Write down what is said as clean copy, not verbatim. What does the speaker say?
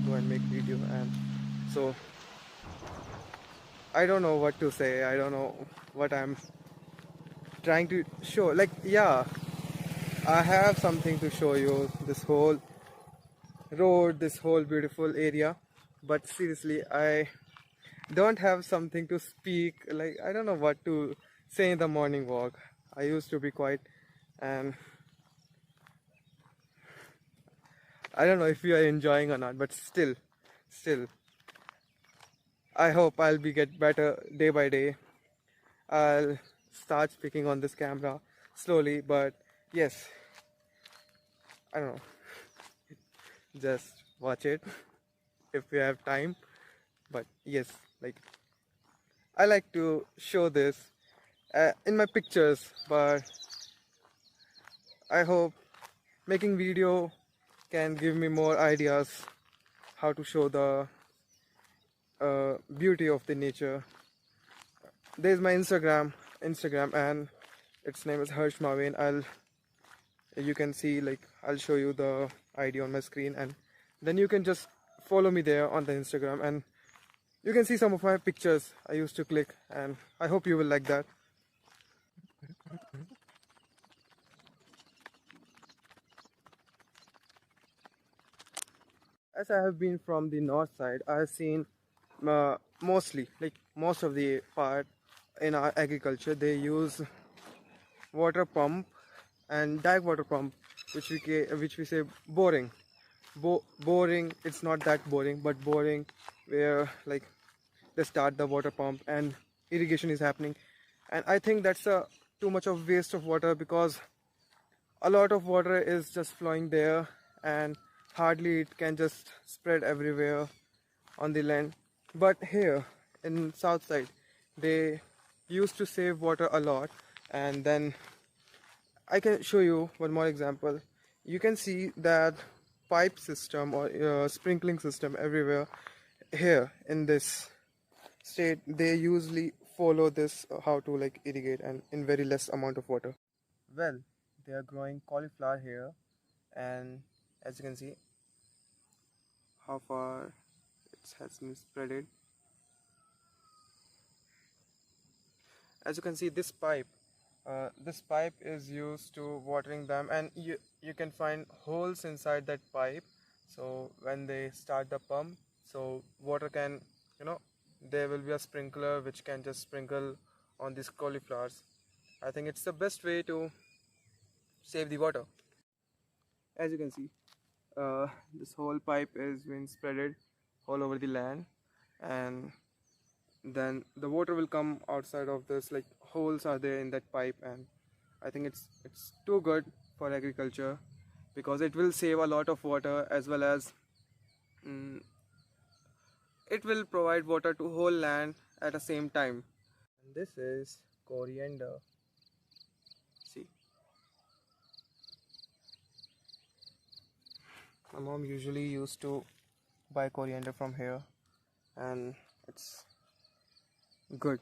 go and make video. And so I don't know what to say. I don't know what I'm trying to show. Like, yeah, I have something to show you, this whole road, this whole beautiful area, but seriously, I don't have something to speak. Like, I don't know what to say in the morning walk. I used to be quiet, and I don't know if you are enjoying or not, but still I hope I'll be get better day by day. I'll start speaking on this camera slowly, but yes, I don't know, just watch it if you have time. But yes, like, I like to show this in my pictures, but I hope making video can give me more ideas how to show the beauty of the nature. There's my Instagram, and its name is Harsh Mavin. You can see, like, I'll show you the ID on my screen, and then you can just follow me there on the Instagram, and you can see some of my pictures I used to click, and I hope you will like that. As I have been from the north side, I have seen mostly, like most of the part in our agriculture, they use water pump and direct water pump, which we say boring. Boring, it's not that boring, but boring, where like they start the water pump and irrigation is happening. And I think that's a too much of waste of water, because a lot of water is just flowing there, and hardly it can just spread everywhere on the land. But here in south side, they used to save water a lot. And then I can show you one more example. You can see that pipe system or sprinkling system everywhere. Here in this state, they usually follow this, how to like irrigate and in very less amount of water. Well, they are growing cauliflower here, and as you can see how far it has been spreaded. As you can see, this pipe is used to watering them, and you can find holes inside that pipe. So when they start the pump, so water can, you know, there will be a sprinkler which can just sprinkle on these cauliflowers. I think it's the best way to save the water. As you can see, this whole pipe is being spreaded all over the land, and then the water will come outside of this, like holes are there in that pipe. And I think it's too good for agriculture, because it will save a lot of water, as well as mm, it will provide water to whole land at the same time. And this is coriander. See, my mom usually used to buy coriander from here, and it's good.